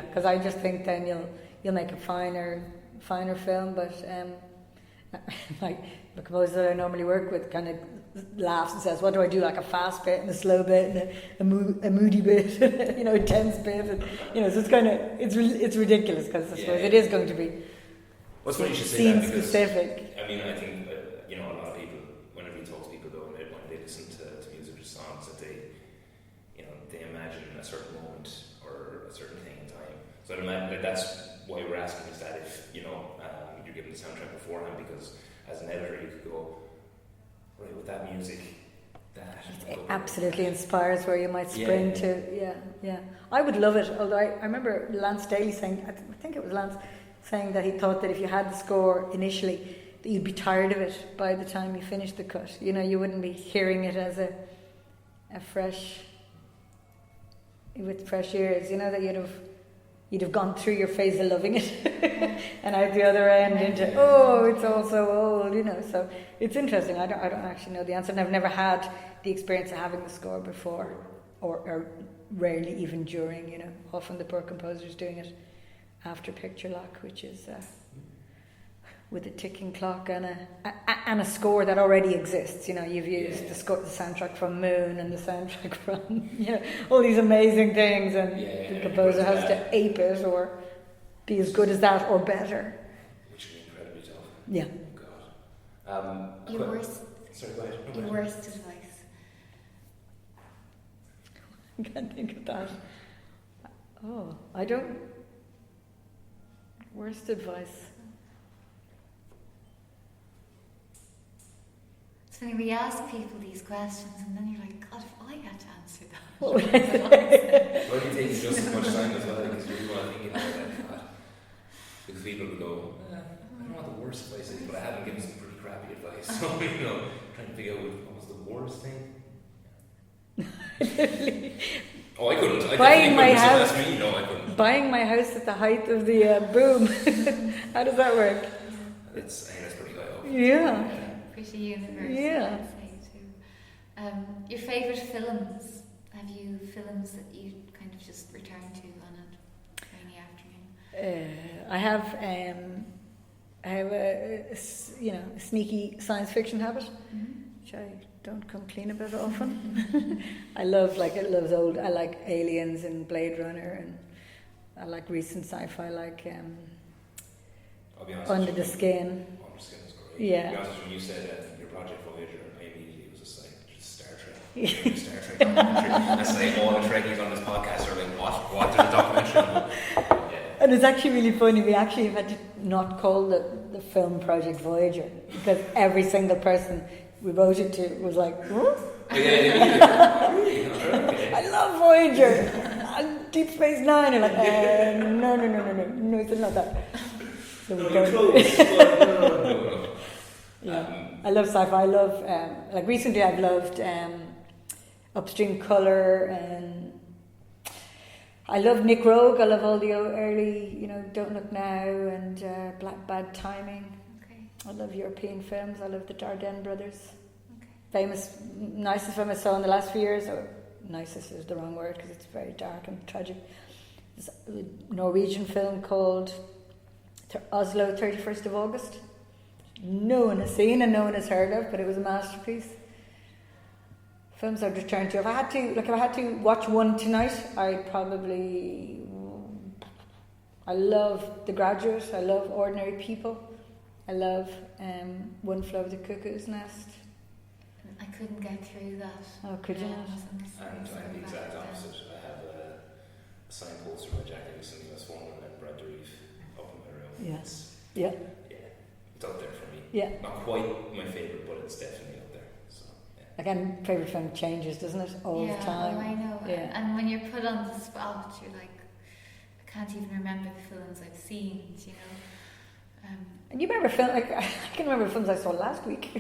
because I just think then you'll make a finer film, but like the composer that I normally work with kind of laughs and says, what do I do, like a fast bit and a slow bit and a moody bit, you know, a tense bit, and, you know, so it's kind of, it's ridiculous because I suppose it is going to be funny you should say scene that, because specific. I mean, I think you know, a lot of people, whenever you talk to people though, when they listen to music or songs, that they imagine a certain moment or a certain thing in time. So I imagine that that's why we're asking, is that if, you know, you're given the soundtrack beforehand, because as an editor you could go, right, with that music, it absolutely inspires where you might spring to. Yeah. I would love it, although I remember Lance Daly saying, I think it was Lance, saying that he thought that if you had the score initially, that you'd be tired of it by the time you finished the cut. You know, you wouldn't be hearing it as a fresh, with fresh ears, you know, that you'd have gone through your phase of loving it and out the other end into, it's all so old, you know. So it's interesting. I don't actually know the answer, and I've never had the experience of having the score before, or rarely even during, you know. Often the poor composer's doing it after picture lock, which is with a ticking clock and a score that already exists. You know, you've used the soundtrack from Moon and the soundtrack from, you know, all these amazing things, and the composer has to ape it or be as good as that or better. Which would be incredibly tough. Yeah. Oh, God. Your worst. Sorry, go ahead. Your worst advice. I can't think of that. Oh, I don't. Worst advice. It's funny, we ask people these questions and then you're like, God, if I had to answer that. Oh, Well, it takes just as much time as well, because you really want to think about that. God. Because people will go, I don't know what the worst advice is, but I haven't given some pretty crappy advice. So, you know, trying to figure out what was the worst thing. Oh, I couldn't. Buying my house. Ask me. No, I couldn't. Buying my house at the height of the boom. How does that work? I think that's pretty high up. Yeah. Pretty universal, Yeah. I'd say too. Your favourite films? Have you films that you kind of just return to on a rainy afternoon? I have a sneaky science fiction habit, which I don't come clean about often. I like Aliens and Blade Runner, and I like recent sci-fi, like I'll be honest Under with the you. Skin. Under the Skin is great. Yeah. To be honest, when you said your Project Voyager, I immediately was just like, Star Trek. Star Trek documentary. That's like all the Trekkies on this podcast are like, what? There's a documentary. Yeah. And it's actually really funny, we actually have had to not call the film Project Voyager, because every single person we wrote it to was like, huh? I love Voyager and Deep Space Nine, and like, no, it's not that. So we go. Yeah, I love sci-fi. I love like recently I've loved Upstream Colour, and I love Nick Rogue. I love all the early, you know, Don't Look Now and Bad Timing. I love European films. I love the Dardenne brothers. Nicest film I saw in the last few years, or nicest is the wrong word because it's very dark and tragic. It's a Norwegian film called Oslo 31st of August. No one has seen and no one has heard of, but it was a masterpiece. Films I've returned to. If I had to watch one tonight, I love The Graduate. I love Ordinary People. I love One Flew Over the Cuckoo's Nest. I couldn't get through that. Oh, could you not? And I'm the exact opposite. I have a signed poster by Jack Nicholson, US Foreman, and Brad Dourif up in my room. Yes. Yeah. It's up there for me. Yeah. Not quite my favourite, but it's definitely up there. So, yeah. Again, favourite film changes, doesn't it? All the time. Oh, I know. Yeah. And when you're put on the spot, you're like, I can't even remember the films I've seen, you know. And you remember film? Like, I can remember films I saw last week.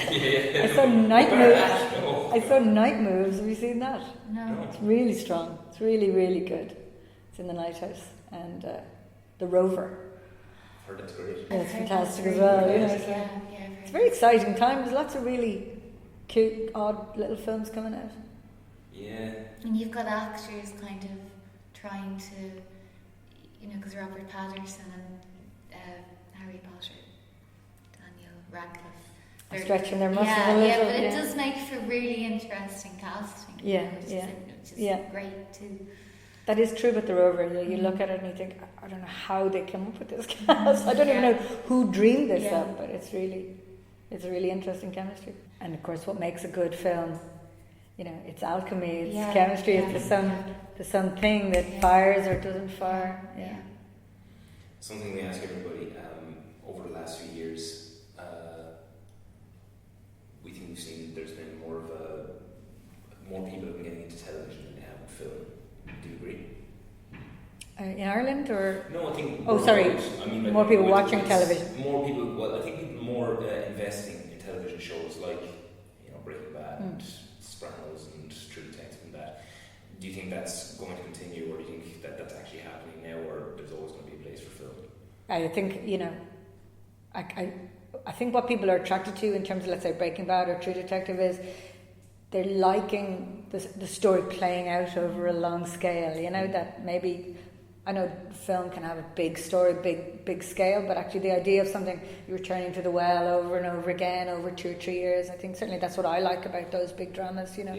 Yeah. I saw Night Moves. No. I saw Night Moves. Have you seen that? No. It's really strong. It's really, really good. It's in the Night House, and The Rover. I've heard it's great. Yeah, it's fantastic as well. You know, so it's a very exciting time. There's lots of really cute, odd little films coming out. Yeah. And you've got actors kind of trying to, you know, because Robert Patterson and Harry Potter, Daniel Radcliffe. They're Stretching their muscles yeah, a little. yeah, but it does make for really interesting casting. Yeah, which is great too. That is true with The Rover. You look at it and you think, I don't know how they came up with this cast. I don't even know who dreamed this up, but it's a really interesting chemistry. And of course, what makes a good film, you know, it's alchemy, it's chemistry, it's the something that fires or doesn't fire. Yeah. Something we ask everybody over the last few years. We think we've seen there's been more people have been getting into television than they have in film. Do you agree? In Ireland, or no? I think. I mean, more people watching television. More people. Well, I think people more investing in television shows like, you know, Breaking Bad and Sopranos and True Detective and that. Do you think that's going to continue, or do you think that that's actually happening now, or there's always going to be a place for film? I think, you know, I think what people are attracted to in terms of, let's say, Breaking Bad or True Detective is they're liking the story playing out over a long scale, you know, that maybe I know film can have a big story, big scale, but actually the idea of something you're returning to the well over and over again over 2 or 3 years, I think certainly that's what I like about those big dramas, you know,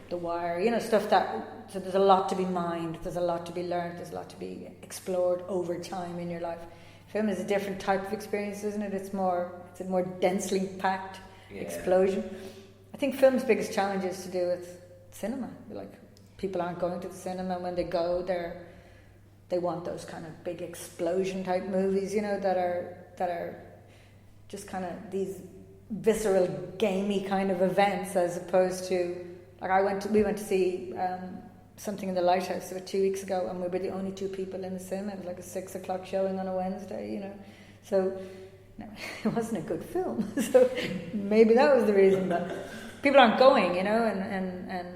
The Wire, you know, stuff that, so there's a lot to be mined, there's a lot to be learned, there's a lot to be explored over time in your life. Film is a different type of experience, isn't it? It's a more densely packed explosion. I think film's biggest challenge is to do with cinema. Like, people aren't going to the cinema. When they go, they want those kind of big explosion type movies, you know, that are just kind of these visceral, gamey kind of events, as opposed to, like, we went to see something in the Lighthouse about 2 weeks ago, and we were the only 2 people in the cinema. It was like a 6 o'clock showing on a Wednesday, you know. So no, it wasn't a good film. So maybe that was the reason that people aren't going, you know, and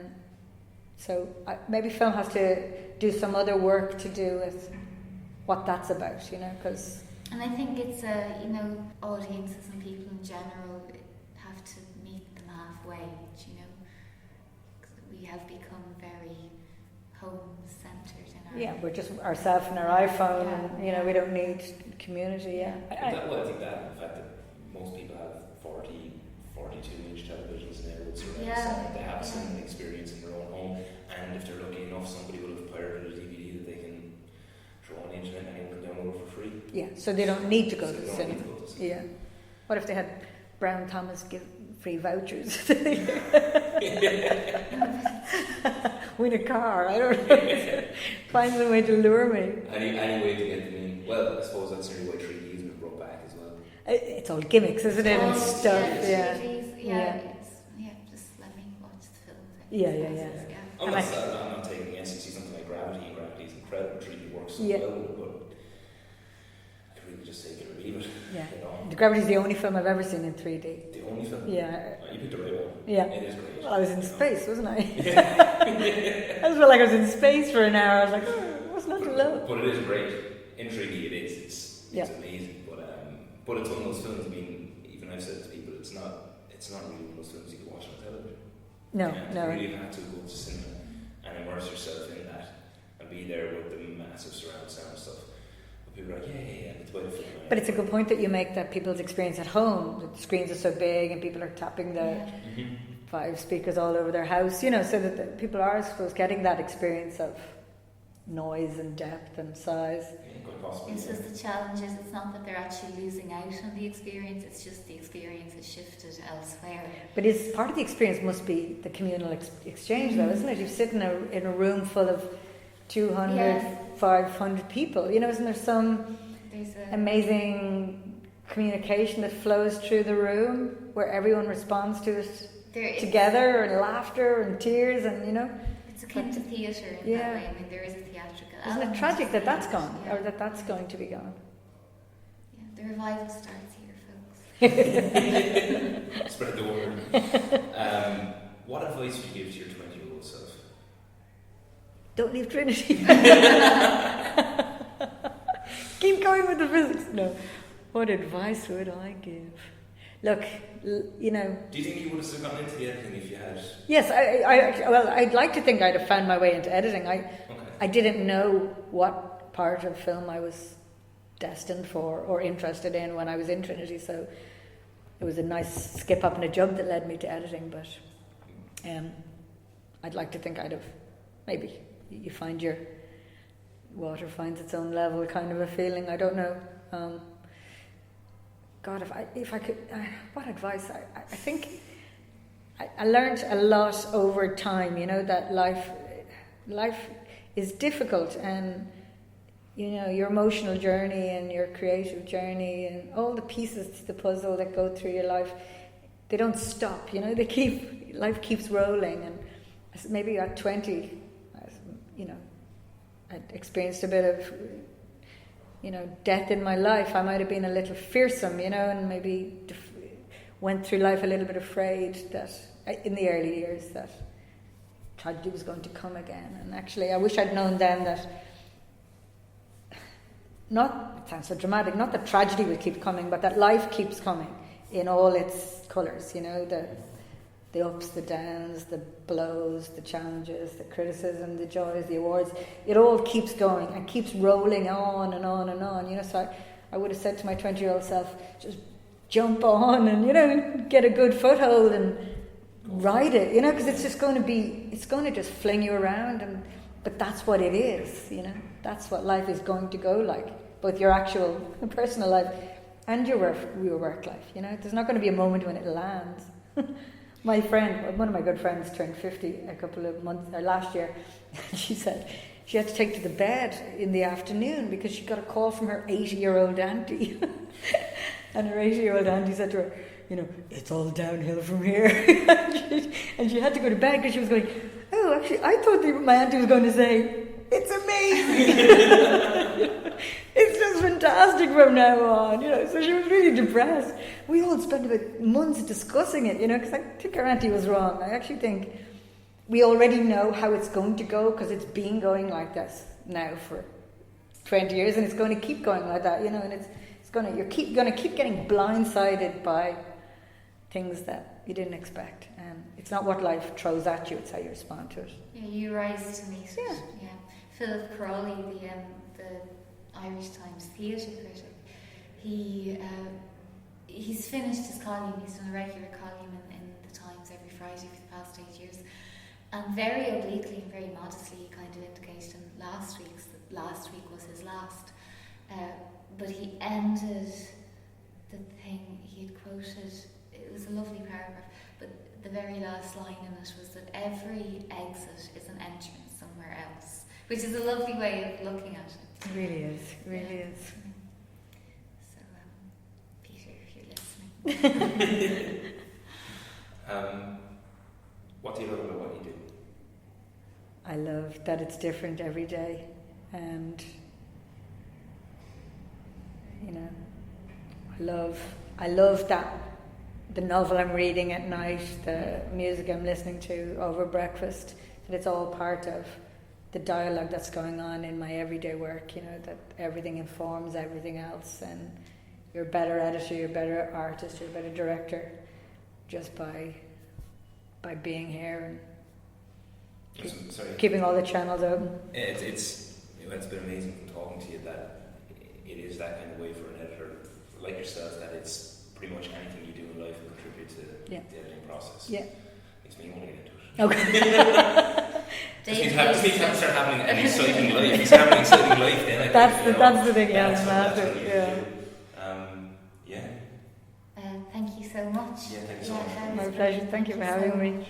so maybe film has to do some other work to do with what that's about, you know, because... And I think it's, you know, audiences and people in general have to meet them halfway, you know. We have become very home-centred in our... Yeah, we're just ourselves and our iPhone, and, you know, we don't need community, I think that, the fact that most people have 40, 42-inch televisions now with surround sound, they have some experience in their own home, and if they're lucky enough, somebody will have pirated a DVD that they can throw on the internet and anyone can download for free. Yeah, so they don't need to go to the cinema. Yeah. What if they had Brown Thomas give free vouchers? Win a car, I don't know. Find some way to lure me. Any way to get them in. Well, I suppose that's the only way 3D has been brought back as well. It's all gimmicks, isn't it, and stuff, Yeah, just let me watch the film. Yeah. I'm not taking against it. See something like Gravity. Gravity is incredible. 3D works so well, but I could really just take it or leave it. Yeah. You know? The Gravity's the only film I've ever seen in 3D. The only film? Yeah. You picked the right one. Yeah. It is great. Well, I was in space, wasn't I? I just felt like I was in space for an hour. I was like, what's not to love? But it is great. In 3D it is. It's amazing. But it's one of those films, I mean, even I've said to people, it's not really one of those films you can watch on television. No. You really have to go to cinema and immerse yourself in that and be there with the massive surround sound stuff. But people are like, yeah, it's about a film. But it's a good point that you make, that people's experience at home, the screens are so big and people are tapping the 5 speakers all over their house, you know, so that the people are, I suppose, getting that experience of noise and depth and size. It's just the challenge is it's not that they're actually losing out on the experience, it's just the experience has shifted elsewhere. But it's part of the experience must be the communal exchange, though, isn't it? You sit in a room full of 200, 500 people, you know, isn't there some amazing communication that flows through the room where everyone responds to it together, and laughter and tears, and, you know? It's akin to theatre in that way. I mean, there is a theatrical Isn't it tragic that that's gone, or that that's going to be gone? Yeah, the revival starts here, folks. Spread the word. What advice would you give to your 20-year-old self? Don't leave Trinity. Keep going with the physics. No. What advice would I give? Look, you know... Do you think you would have still gotten into the editing if you had... Yes, well, I'd like to think I'd have found my way into editing. I didn't know what part of film I was destined for or interested in when I was in Trinity, so it was a nice skip up in a jump that led me to editing, but I'd like to think I'd have... Maybe you find your... Water finds its own level kind of a feeling, I don't know. God, if I could, what advice? I think I learned a lot over time, you know, that life is difficult, and, you know, your emotional journey and your creative journey and all the pieces to the puzzle that go through your life, they don't stop, you know, life keeps rolling. And maybe at 20, you know, I'd experienced a bit of, you know, death in my life. I might have been a little fearsome, you know, and maybe went through life a little bit afraid that, in the early years, that tragedy was going to come again. And actually, I wish I'd known then that, it sounds so dramatic, not that tragedy will keep coming, but that life keeps coming in all its colours, you know, the the ups, the downs, the blows, the challenges, the criticism, the joys, the awards. It all keeps going and keeps rolling on and on and on. You know, so I would have said to my 20-year-old self, just jump on and, you know, get a good foothold and ride it, you know, because it's just going to just fling you around. But that's what it is, you know. That's what life is going to go like, both your actual personal life and your work life, you know. There's not going to be a moment when it lands. My friend, one of my good friends, turned 50 a couple of months, last year. She said she had to take to the bed in the afternoon because she got a call from her 80-year-old auntie. And her 80-year-old auntie said to her, you know, it's all downhill from here. and she had to go to bed because she was going, oh, actually, I thought my auntie was going to say, it's amazing. It's just fantastic from now on, you know. So she was really depressed. We all spent about months discussing it, you know, because I think our auntie was wrong. I actually think we already know how it's going to go because it's been going like this now for 20 years, and it's going to keep going like that, you know. And you're going to keep getting blindsided by things that you didn't expect. It's not what life throws at you; it's how you respond to it. Yeah, you rise to meet it. Yeah. Philip Crawley, the Irish Times theatre critic, he's finished his column. He's done a regular column in the Times every Friday for the past 8 years, and very obliquely and very modestly, he kind of indicated last week was his last. But he ended the thing he had quoted. It was a lovely paragraph, but the very last line in it was that every exit is an entrance somewhere else, which is a lovely way of looking at it. It really is. It really is. So, Peter, if you're listening. What do you love about what you do? I love that it's different every day, and you know, I love that the novel I'm reading at night, the music I'm listening to over breakfast, that it's all part of the dialogue that's going on in my everyday work, you know, that everything informs everything else, and you're a better editor, you're a better artist, you're a better director just by being here and keeping all the channels open. It's been amazing from talking to you that it is that kind of way for an editor like yourself, that it's pretty much anything you do in life will contribute to the editing process. Yeah. Makes me want to get into it. Okay. Just need to start having an exciting life. If he's having an exciting life, then I that's think, the thing, that's massive. Yeah. Thank you so much. Yeah, thank you so much. My pleasure. Thank you for having me.